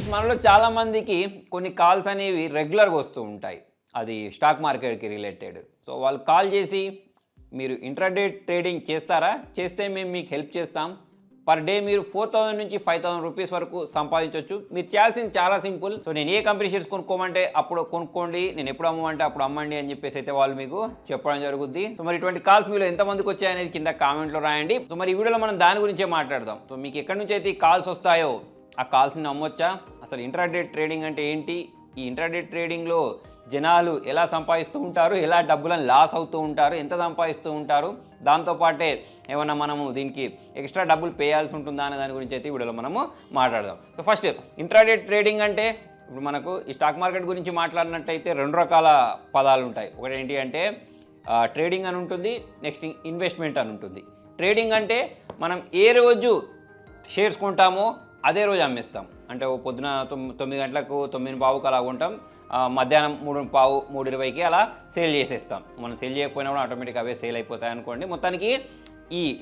Friends మనలో చాలామందికి కొన్ని కాల్స్ అనేవి రెగ్యులర్గా వస్తూ ఉంటాయి. అది స్టాక్ మార్కెట్కి రిలేటెడ్. సో వాళ్ళు కాల్ చేసి మీరు ఇంట్రాడే ట్రేడింగ్ చేస్తారా? చేస్తే మేము మీకు హెల్ప్ చేస్తాం. పర్ డే మీరు 4000 నుంచి 5000 రూపీస్ వరకు సంపాదించవచ్చు. మీరు చేయాల్సింది చాలా సింపుల్. సో నేను ఏ కంపెనీ షేర్స్ కొనుక్కోమంటే అప్పుడు కొనుక్కోండి, నేను ఎప్పుడు అమ్మమంటే అప్పుడు అమ్మండి అని చెప్పేసి అయితే వాళ్ళు మీకు చెప్పడం జరుగుద్ది. సో మరి ఇటువంటి కాల్స్ మీలో ఎంతమందికి వచ్చాయనేది కింద కామెంట్లో రాయండి. సో మరి ఈ వీడియోలో మనం దాని గురించే మాట్లాడదాం. సో మీకు ఎక్కడి నుంచి అయితే ఈ కాల్స్ వస్తాయో ఆ కాల్స్ని నమ్మొచ్చా? అసలు ఇంట్రాడే ట్రేడింగ్ అంటే ఏంటి? ఈ ఇంట్రాడే ట్రేడింగ్లో జనాలు ఎలా సంపాదిస్తూ ఉంటారు, ఎలా డబ్బులను లాస్ అవుతూ ఉంటారు, ఎంత సంపాదిస్తూ ఉంటారు, దాంతోపాటే ఏమన్నా మనము దీనికి ఎక్స్ట్రా డబ్బులు పేయాల్సి ఉంటుందా అనే దాని గురించి అయితే ఈ వీడియోలో మనము మాట్లాడదాం. సో ఫస్ట్ ఇంట్రాడే ట్రేడింగ్ అంటే ఇప్పుడు మనకు ఈ స్టాక్ మార్కెట్ గురించి మాట్లాడినట్టయితే రెండు రకాల పదాలు ఉంటాయి. ఒకటి ఏంటి అంటే ట్రేడింగ్ అని ఉంటుంది, నెక్స్ట్ ఇన్వెస్ట్మెంట్ అని ఉంటుంది. ట్రేడింగ్ అంటే మనం ఏ రోజు షేర్స్ కొంటామో అదే రోజు అమ్మేస్తాం. అంటే పొద్దున 9 గంటలకు 9:15కు అలా కొంటాం, మధ్యాహ్నం 3:15 3:20కి అలా సేల్ చేసేస్తాం. మనం సేల్ చేయకపోయినా కూడా ఆటోమేటిక్గా అవే సేల్ అయిపోతాయి అనుకోండి. మొత్తానికి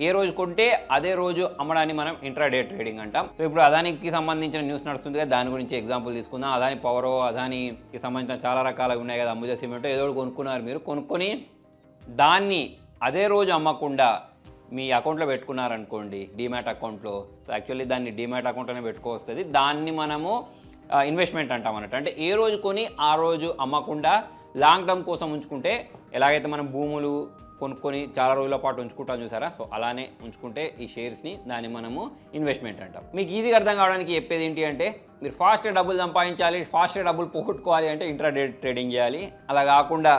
ఏ రోజు కొంటే అదే రోజు అమ్మడాన్ని మనం ఇంట్రాడే ట్రేడింగ్ అంటాం. సో ఇప్పుడు అదానికి సంబంధించిన న్యూస్ నడుస్తుంది కదా, దాని గురించి ఎగ్జాంపుల్ తీసుకుందాం. అదాని పవరో, అదానికి సంబంధించిన చాలా రకాలు ఉన్నాయి కదా, అంబుజా సిమెంట్ ఏదో కొనుక్కున్నారు. మీరు కొనుక్కొని దాన్ని అదే రోజు అమ్మకుండా మీ అకౌంట్లో పెట్టుకున్నారనుకోండి, డీమ్యాట్ అకౌంట్లో. సో యాక్చువల్లీ దాన్ని డీమ్యాట్ అకౌంట్లోనే పెట్టుకోవస్తుంది. దాన్ని మనము ఇన్వెస్ట్మెంట్ అంటాం అన్నట్టు. అంటే ఏ రోజు కొని ఆ రోజు అమ్మకుండా లాంగ్ టర్మ్ కోసం ఉంచుకుంటే, ఎలాగైతే మనం భూములు కొనుక్కొని చాలా రోజుల పాటు ఉంచుకుంటాం చూసారా, సో అలానే ఉంచుకుంటే ఈ షేర్స్ని దాన్ని మనము ఇన్వెస్ట్మెంట్ అంటాం. మీకు ఈజీగా అర్థం కావడానికి చెప్పేది ఏంటి అంటే, మీరు ఫాస్ట్గా డబ్బులు సంపాదించాలి, ఫాస్ట్గా డబ్బులు పోగొట్టుకోవాలి అంటే ఇంట్రాడే ట్రేడింగ్ చేయాలి. అలా కాకుండా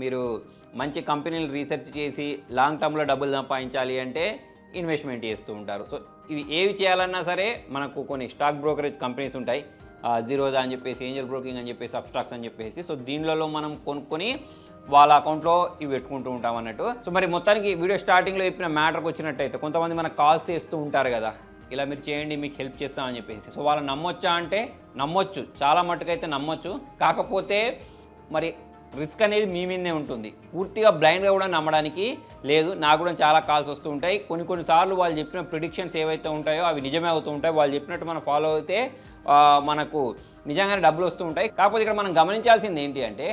మీరు మంచి కంపెనీలు రీసెర్చ్ చేసి లాంగ్ టర్మ్లో డబ్బులు సంపాదించాలి అంటే ఇన్వెస్ట్మెంట్ చేస్తూ ఉంటారు. సో ఇవి ఏవి చేయాలన్నా సరే మనకు కొన్ని స్టాక్ బ్రోకరేజ్ కంపెనీస్ ఉంటాయి, జీరోదా అని చెప్పేసి, ఏంజల్ బ్రోకింగ్ అని చెప్పేసి, అప్స్టాక్స్ అని చెప్పేసి. సో దీనిలో మనం కొనుక్కొని వాళ్ళ అకౌంట్లో ఇవి పెట్టుకుంటూ ఉంటాం అన్నట్టు. సో మరి మొత్తానికి వీడియో స్టార్టింగ్లో చెప్పిన మ్యాటర్కి వచ్చినట్టయితే, కొంతమంది మనకు కాల్స్ చేస్తూ ఉంటారు కదా, ఇలా మీరు చేయండి మీకు హెల్ప్ చేస్తామని చెప్పేసి. సో వాళ్ళు నమ్మొచ్చా అంటే నమ్మొచ్చు, చాలా మట్టుకైతే నమ్మొచ్చు. కాకపోతే మరి రిస్క్ అనేది మీ మీదనే ఉంటుంది. పూర్తిగా బ్లైండ్గా కూడా నమ్మడానికి లేదు. నాకు కూడా చాలా కాల్స్ వస్తూ ఉంటాయి. కొన్నిసార్లు వాళ్ళు చెప్పిన ప్రిడిక్షన్స్ ఏవైతే ఉంటాయో అవి నిజమే అవుతూ ఉంటాయి. వాళ్ళు చెప్పినట్టు మనం ఫాలో అయితే మనకు నిజంగానే డబ్బులు వస్తూ ఉంటాయి. కాకపోతే ఇక్కడ మనం గమనించాల్సింది ఏంటి అంటే,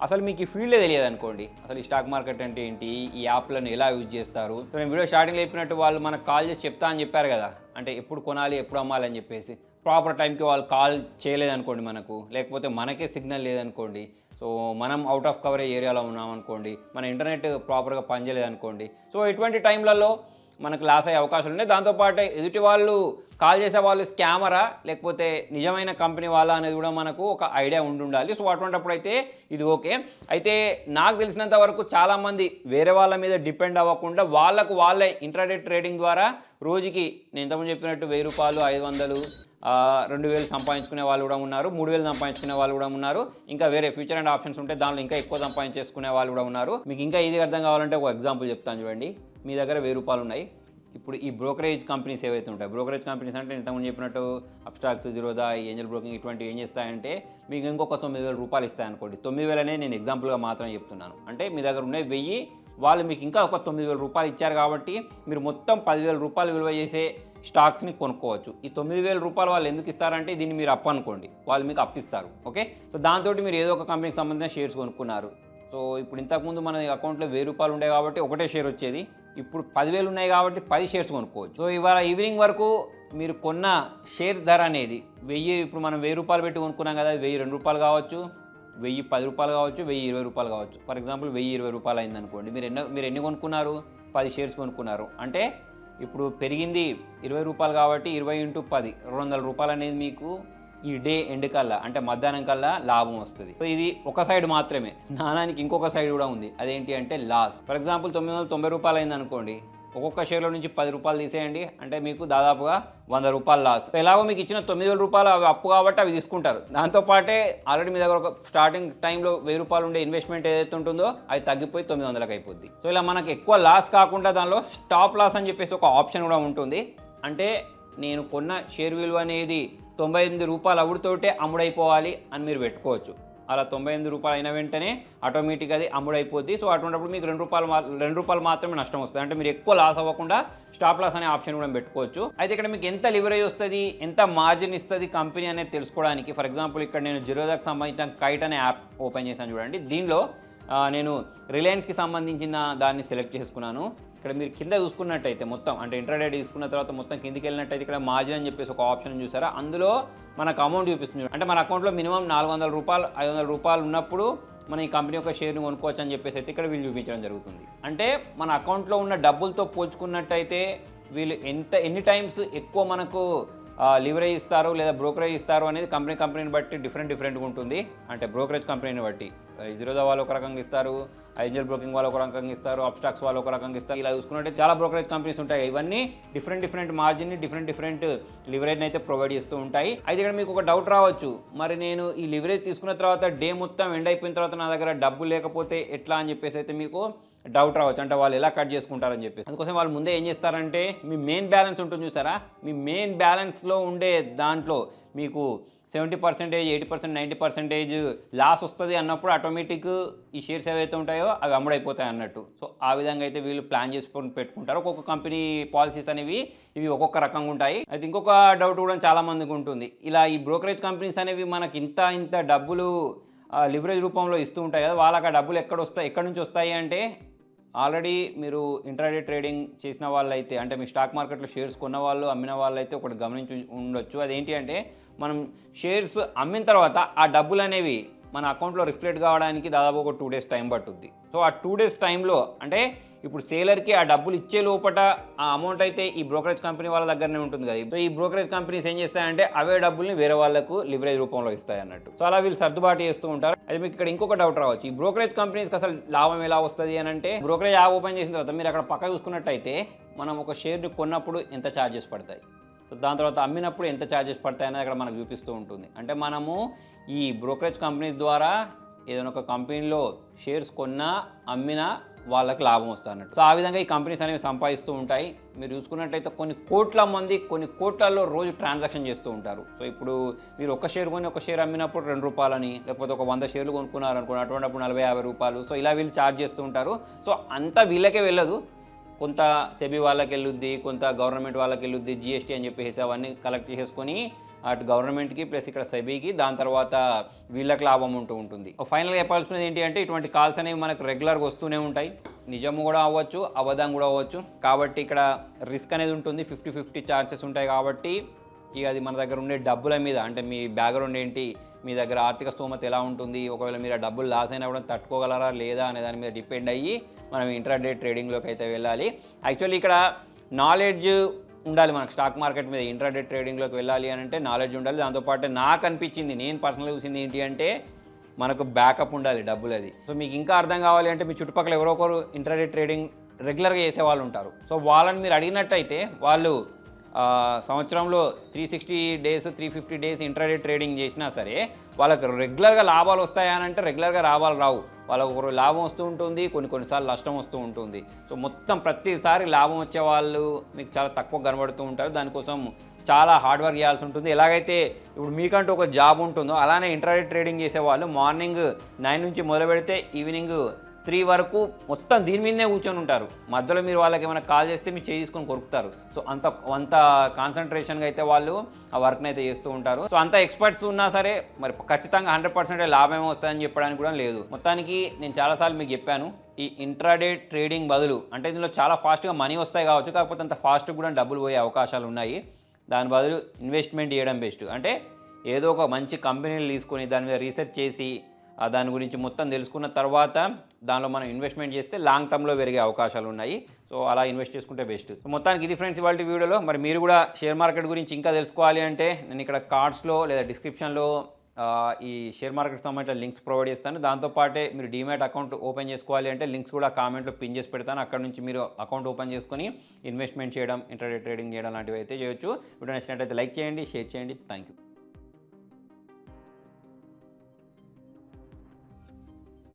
అసలు మీకు ఈ ఫీల్డే తెలియదు అనుకోండి, అసలు ఈ స్టాక్ మార్కెట్ అంటే ఏంటి, ఈ యాప్లను ఎలా యూజ్ చేస్తారు. సో నేను వీడియో స్టార్టింగ్లో చెప్పినట్టు వాళ్ళు మనకు కాల్ చేసి చెప్తా అని చెప్పారు కదా, అంటే ఎప్పుడు కొనాలి ఎప్పుడు అమ్మాలి అని చెప్పేసి. ప్రాపర్ టైంకి వాళ్ళు కాల్ చేయలేదనుకోండి మనకు, లేకపోతే మనకే సిగ్నల్ లేదనుకోండి, సో మనం అవుట్ ఆఫ్ కవరేజ్ ఏరియాలో ఉన్నామనుకోండి, మన ఇంటర్నెట్ ప్రాపర్గా పనిచేయలేదనుకోండి, సో ఇటువంటి టైంలలో మనకు లాస్ అయ్యే అవకాశాలు ఉన్నాయి. దాంతోపాటు ఎదుటి వాళ్ళు కాల్ చేసే వాళ్ళు స్కామరా లేకపోతే నిజమైన కంపెనీ వాళ్ళ అనేది కూడా మనకు ఒక ఐడియా ఉండాలి. సో అటువంటిప్పుడు అయితే ఇది ఓకే. అయితే నాకు తెలిసినంత వరకు చాలామంది వేరే వాళ్ళ మీద డిపెండ్ అవ్వకుండా వాళ్ళే ఇంట్రాడే ట్రేడింగ్ ద్వారా రోజుకి నేను ఇంతకుముందు చెప్పినట్టు 1000 రూపాయలు, 500, 2000 సంపాదించుకునే వాళ్ళు కూడా ఉన్నారు, 3000 సంపాదించుకునే వాళ్ళు కూడా ఉన్నారు. ఇంకా వేరే ఫ్యూచర్ అండ్ ఆప్షన్స్ ఉంటే దానిలో ఇంకా ఎక్కువ సంపాదించేసుకునే వాళ్ళు కూడా ఉన్నారు. మీకు ఇంకా ఈజీగా అర్థం కావాలంటే ఒక ఎగ్జాంపుల్ చెప్తాను చూడండి. మీ దగ్గర 1000 రూపాయలు ఉన్నాయి. ఇప్పుడు ఈ బ్రోకరేజ్ కంపెనీస్ ఏవైతే ఉంటాయి, బ్రోకరేజ్ కంపెనీస్ అంటే ఇంతకుముందు చెప్పినట్టు అప్స్టాక్స్, జీరోదా, ఏంజల్ బ్రోకింగ్ ఇటువంటివి ఏం చేస్తాయంటే మీకు ఇంకొక 9000 రూపాయలు ఇస్తాయనుకోండి. 9000 అనేది నేను ఎగ్జాంపుల్గా మాత్రమే చెప్తున్నాను. అంటే మీ దగ్గర ఉన్నాయి 1000, వాళ్ళు మీకు ఇంకా ఒక 9000 రూపాయలు ఇచ్చారు కాబట్టి మీరు మొత్తం 10,000 రూపాయలు విలువ చేసే స్టాక్స్ని కొనుక్కోవచ్చు. ఈ 9000 రూపాయలు వాళ్ళు ఎందుకు ఇస్తారంటే, దీన్ని మీరు అప్పు అనుకోండి, వాళ్ళు మీకు అప్పిస్తారు. ఓకే, సో దాంతో మీరు ఏదో ఒక కంపెనీకి సంబంధించిన షేర్స్ కొనుక్కున్నారు. సో ఇప్పుడు ఇంతకుముందు మన అకౌంట్లో 1000 రూపాయలు ఉండే కాబట్టి ఒకటే షేర్ వచ్చేది, ఇప్పుడు 10,000 ఉన్నాయి కాబట్టి 10 షేర్స్ కొనుక్కోవచ్చు. సో ఇవాళ ఈవినింగ్ వరకు మీరు కొన్న షేర్ ధర అనేది 1000, ఇప్పుడు మనం 1000 రూపాయలు పెట్టి కొనుక్కున్నాం కదా, 1002 రూపాయలు కావచ్చు, 1010 రూపాయలు కావచ్చు, 1020 రూపాయలు కావచ్చు. ఫర్ ఎగ్జాంపుల్ 1020 రూపాయలు అయిందనుకోండి, మీరు ఎన్ని కొనుక్కున్నారు? 10 షేర్స్ కొనుక్కున్నారు. అంటే ఇప్పుడు పెరిగింది 20 రూపాయలు కాబట్టి 20 × 10 200 రూపాయలు అనేది మీకు ఈ డే ఎండ్ కల్లా, అంటే మధ్యాహ్నం కల్లా లాభం వస్తుంది. సో ఇది ఒక సైడ్ మాత్రమే, నాణానికి ఇంకొక సైడ్ కూడా ఉంది. అదేంటి అంటే లాస్. ఫర్ ఎగ్జాంపుల్ 990 రూపాయలు అయింది అనుకోండి, ఒక్కొక్క షేర్లో నుంచి 10 రూపాయలు తీసేయండి, అంటే మీకు దాదాపుగా 100 రూపాయలు లాస్. ఎలాగో మీకు ఇచ్చిన 9000 రూపాయలు అవి అప్పు కాబట్టి అవి తీసుకుంటారు. దాంతోపాటే ఆల్రెడీ మీ దగ్గర ఒక స్టార్టింగ్ టైంలో 1000 రూపాయలు ఉండే ఇన్వెస్ట్మెంట్ ఏదైతే ఉంటుందో అది తగ్గిపోయి 900కి అయిపోద్ది. సో ఇలా మనకు ఎక్కువ లాస్ కాకుండా దానిలో స్టాప్ లాస్ అని చెప్పేసి ఒక ఆప్షన్ కూడా ఉంటుంది. అంటే నేను కొన్న షేర్ విలువ అనేది 98 రూపాయలు అవుడుతోటే అమ్ముడైపోవాలి అని మీరు పెట్టుకోవచ్చు. అలా 98 రూపాయలు అయిన వెంటనే ఆటోమేటిక్గా అది అమ్ముడైపోద్ది. సో అటువంటిప్పుడు మీకు ₹2 మాత్రమే నష్టం వస్తుంది. అంటే మీరు ఎక్కువ లాస్ అవ్వకుండా స్టాప్ లాస్ అనే ఆప్షన్ కూడా పెట్టుకోవచ్చు. అయితే ఇక్కడ మీకు ఎంత లివరేజ్ వస్తుంది, ఎంత మార్జిన్ ఇస్తుంది కంపెనీ అనేది తెలుసుకోవడానికి ఫర్ ఎగ్జాంపుల్ ఇక్కడ నేను జిరోదాకి సంబంధించిన కైట్ అనే యాప్ ఓపెన్ చేశాను చూడండి. దీనిలో నేను రిలయన్స్కి సంబంధించిన దాన్ని సెలెక్ట్ చేసుకున్నాను. ఇక్కడ మీరు కింద చూసుకున్నట్టయితే మొత్తం అంటే ఇంట్రాడే తీసుకున్న తర్వాత మొత్తం కిందికి వెళ్ళినట్టయితే ఇక్కడ మార్జిన్ అని చెప్పేసి ఒక ఆప్షన్ చూసారా, అందులో మనకు అమౌంట్ చూపిస్తుంది. అంటే మన అకౌంట్లో మినిమం ₹400 ₹500 ఉన్నప్పుడు మన ఈ కంపెనీ యొక్క షేర్ని కొనుక్కోవచ్చు అని చెప్పేసి అయితే ఇక్కడ వీళ్ళు చూపించడం జరుగుతుంది. అంటే మన అకౌంట్లో ఉన్న డబ్బులతో పోల్చుకున్నట్టయితే వీళ్ళు ఎన్ని టైమ్స్ ఎక్కువ మనకు లివరేజ్ ఇస్తారు లేదా బ్రోకరేజ్ ఇస్తారు అనేది కంపెనీని బట్టి డిఫరెంట్గా ఉంటుంది. అంటే బ్రోకరేజ్ కంపెనీని బట్టి జిరోదా వాళ్ళు ఒక రకంగా ఇస్తారు, ఏంజల్ బ్రోకింగ్ వాళ్ళు ఒక రకంగా ఇస్తారు, అప్స్టాక్స్ వాళ్ళు ఒక రకంగా ఇస్తారు. ఇలా చూసుకున్నట్టే చాలా బ్రోకరేజ్ కంపెనీస్ ఉంటాయి. ఇవన్నీ డిఫరెంట్ మార్జిన్ని డిఫరెంట్ లివరేజ్ని అయితే ప్రొవైడ్ చేస్తూ ఉంటాయి. అయితే ఇక్కడ మీకు ఒక డౌట్ రావచ్చు, మరి నేను ఈ లివరేజ్ తీసుకున్న తర్వాత డే మొత్తం ఎండ్ అయిపోయిన తర్వాత నా దగ్గర డబ్బు లేకపోతే ఎట్లా అని చెప్పేసి అయితే మీకు డౌట్ రావచ్చు. అంటే వాళ్ళు ఎలా కట్ చేసుకుంటారని చెప్పేసి అందుకోసం వాళ్ళు ముందే ఏం చేస్తారంటే మీ మెయిన్ బ్యాలెన్స్ ఉంటుంది చూసారా, మీ మెయిన్ బ్యాలెన్స్లో ఉండే దాంట్లో మీకు 70%, 80%, 90% లాస్ వస్తుంది అన్నప్పుడు ఆటోమేటిక్ ఈ షేర్స్ ఏవైతే ఉంటాయో అవి అమ్ముడైపోతాయి అన్నట్టు. సో ఆ విధంగా అయితే వీళ్ళు ప్లాన్ చేసుకొని పెట్టుకుంటారు. ఒక్కొక్క కంపెనీ పాలసీస్ అనేవి ఇవి ఒక్కొక్క రకంగా ఉంటాయి. అయితే ఇంకొక డౌట్ కూడా చాలా మందికి ఉంటుంది, ఇలా ఈ బ్రోకరేజ్ కంపెనీస్ అనేవి మనకి ఇంత డబ్బులు లివరేజ్ రూపంలో ఇస్తూ ఉంటాయి కదా, వాళ్ళకి ఆ డబ్బులు ఎక్కడి నుంచి వస్తాయి అంటే ఆల్రెడీ మీరు ఇంట్రాడే ట్రేడింగ్ చేసిన వాళ్ళైతే అంటే మీ స్టాక్ మార్కెట్లో షేర్స్ కొన్న వాళ్ళు అమ్మిన వాళ్ళైతే ఒకటి గమనించి ఉండొచ్చు. అదేంటి అంటే మనం షేర్స్ అమ్మిన తర్వాత ఆ డబ్బులు అనేవి మన అకౌంట్లో రిఫ్లెక్ట్ కావడానికి దాదాపు ఒక 2 days టైం పట్టుద్ది. సో ఆ 2 days టైంలో అంటే ఇప్పుడు సేలర్కి ఆ డబ్బులు ఇచ్చే లోపల ఆ అమౌంట్ అయితే ఈ బ్రోకరేజ్ కంపెనీ వాళ్ళ దగ్గరనే ఉంటుంది కదా. సో ఈ బ్రోకరేజ్ కంపెనీస్ ఏం చేస్తాయంటే అవే డబ్బుల్ని వేరే వాళ్ళకు లివరేజ్ రూపంలో ఇస్తాయి అన్నట్టు. సో అలా వీళ్ళు సర్దుబాటు చేస్తూ ఉంటారు. అయితే మీకు ఇక్కడ ఇంకొక డౌట్ రావచ్చు, ఈ బ్రోకరేజ్ కంపెనీస్కి అసలు లాభం ఎలా వస్తుంది అని అంటే బ్రోకరేజ్ యాప్ ఓపెన్ చేసిన తర్వాత మీరు అక్కడ పక్క చూసుకున్నట్టయితే మనం ఒక షేర్ని కొన్నప్పుడు ఎంత ఛార్జెస్ పడతాయి, సో దాని తర్వాత అమ్మినప్పుడు ఎంత ఛార్జెస్ పడతాయి అనేది అక్కడ మనకు చూపిస్తూ ఉంటుంది. అంటే మనము ఈ బ్రోకరేజ్ కంపెనీస్ ద్వారా ఏదైనా ఒక కంపెనీలో షేర్స్ కొన్నా అమ్మినా వాళ్ళకి లాభం వస్తుంది అన్నట్టు. సో ఆ విధంగా ఈ కంపెనీస్ అనేవి సంపాదిస్తూ ఉంటాయి. మీరు చూసుకున్నట్టయితే కొన్ని కోట్ల మంది కొన్ని కోట్లలో రోజు ట్రాన్సాక్షన్ చేస్తూ ఉంటారు. సో ఇప్పుడు మీరు ఒక షేర్ కొని ఒక షేర్ అమ్మినప్పుడు ₹2 లేకపోతే ఒక 100 షేర్లు కొనుక్కున్నారు అనుకోండి, అటువంటిప్పుడు ₹40-50. సో ఇలా వీళ్ళు ఛార్జ్ చేస్తూ ఉంటారు. సో అంతా వీళ్ళకే వెళ్ళదు, కొంత సెబీ వాళ్ళకి వెళ్ళుద్ది, కొంత గవర్నమెంట్ వాళ్ళకి వెళ్ళుద్ది, GST అని చెప్పేసి అవన్నీ కలెక్ట్ చేసుకొని అటు గవర్నమెంట్కి ప్లస్ ఇక్కడ సెబీకి, దాని తర్వాత వీళ్ళకి లాభం ఉంటుంది. ఫైనల్గా చెప్పాల్సినది ఏంటి అంటే ఇటువంటి కాల్స్ అనేవి మనకు రెగ్యులర్గా వస్తూనే ఉంటాయి. నిజము కూడా అవ్వచ్చు, అబద్ధం కూడా అవ్వచ్చు. కాబట్టి ఇక్కడ రిస్క్ అనేది ఉంటుంది, 50-50 ఛాన్సెస్ ఉంటాయి. కాబట్టి ఇక అది మన దగ్గర ఉండే డబ్బుల మీద అంటే మీ బ్యాక్గ్రౌండ్ ఏంటి, మీ దగ్గర ఆర్థిక స్తోమత ఎలా ఉంటుంది, ఒకవేళ మీరు ఆ డబ్బులు లాస్ అయినా కూడా తట్టుకోగలరా లేదా అనే దాని మీద డిపెండ్ అయ్యి మనం ఇంట్రాడే ట్రేడింగ్లోకి అయితే వెళ్ళాలి. యాక్చువల్లీ ఇక్కడ నాలెడ్జ్ ఉండాలి మనకు, స్టాక్ మార్కెట్ మీద ఇంట్రాడే ట్రేడింగ్లోకి వెళ్ళాలి అని అంటే నాలెడ్జ్ ఉండాలి. దాంతోపాటు నాకు అనిపించింది, నేను పర్సనల్గా చూసింది ఏంటి అంటే మనకు బ్యాకప్ ఉండాలి డబ్బులు అది. సో మీకు ఇంకా అర్థం కావాలి అంటే మీ చుట్టుపక్కల ఎవరో ఒకరు ఇంట్రాడే ట్రేడింగ్ రెగ్యులర్గా చేసే వాళ్ళు ఉంటారు. సో వాళ్ళని మీరు అడిగినట్టయితే వాళ్ళు సంవత్సరంలో 360 days 350 days ఇంట్రాడే ట్రేడింగ్ చేసినా సరే వాళ్ళకి రెగ్యులర్గా లాభాలు వస్తాయా అని అంటే రెగ్యులర్గా లాభాలు రావు. వాళ్ళకు ఒక లాభం వస్తూ ఉంటుంది, కొన్నిసార్లు నష్టం వస్తూ ఉంటుంది. సో మొత్తం ప్రతిసారి లాభం వచ్చే వాళ్ళు మీకు చాలా తక్కువ కనబడుతూ ఉంటారు. దానికోసం చాలా హార్డ్ వర్క్ చేయాల్సి ఉంటుంది. ఎలాగైతే ఇప్పుడు మీకంటూ ఒక జాబ్ ఉంటుందో అలానే ఇంట్రాడే ట్రేడింగ్ చేసేవాళ్ళు మార్నింగ్ 9 నుంచి మొదలు పెడితే ఈవినింగ్ 3 వరకు మొత్తం దీని మీదనే కూర్చొని ఉంటారు. మధ్యలో మీరు వాళ్ళకి ఏమైనా కాల్ చేస్తే మీరు చేసుకొని కొరుకుతారు. సో అంత కాన్సన్ట్రేషన్గా అయితే వాళ్ళు ఆ వర్క్ని అయితే చేస్తూ ఉంటారు. సో అంత ఎక్స్పర్ట్స్ ఉన్నా సరే మరి ఖచ్చితంగా 100% లాభం వస్తాయని చెప్పడానికి కూడా లేదు. మొత్తానికి నేను చాలాసార్లు మీకు చెప్పాను, ఈ ఇంట్రాడే ట్రేడింగ్ బదులు అంటే ఇందులో చాలా ఫాస్ట్గా మనీ వస్తాయి కావచ్చు, కాకపోతే అంత ఫాస్ట్గా కూడా డబ్బులు పోయే అవకాశాలు ఉన్నాయి. దాని బదులు ఇన్వెస్ట్మెంట్ చేయడం బెస్ట్. అంటే ఏదో ఒక మంచి కంపెనీలు తీసుకొని దాని మీద రీసెర్చ్ చేసి దాని గురించి మొత్తం తెలుసుకున్న తర్వాత దానిలో మనం ఇన్వెస్ట్మెంట్ చేస్తే లాంగ్ టర్మ్లో పెరిగే అవకాశాలు ఉన్నాయి. సో అలా ఇన్వెస్ట్ చేసుకుంటే బెస్ట్. మొత్తానికి ఇది ఫ్రెండ్స్ ఇవాళ వీడియోలో. మరి మీరు కూడా షేర్ మార్కెట్ గురించి ఇంకా తెలుసుకోవాలి అంటే నేను ఇక్కడ కార్డ్స్లో లేదా డిస్క్రిప్షన్లో ఈ షేర్ మార్కెట్ సంబంధించిన లింక్స్ ప్రొవైడ్ చేస్తాను. దాంతోపాటే మీరు డీమ్యాట్ అకౌంట్ ఓపెన్ చేసుకోవాలి అంటే లింక్స్ కూడా కామెంట్లో పిన్ చేసి పెడతాను. అక్కడ నుంచి మీరు అకౌంట్ ఓపెన్ చేసుకొని ఇన్వెస్ట్మెంట్ చేయడం, ఇంట్రాడే ట్రేడింగ్ చేయడం లాంటివి అయితే చేయొచ్చు. వీడియో నచ్చినట్లయితే లైక్ చేయండి, షేర్ చేయండి. Thank you.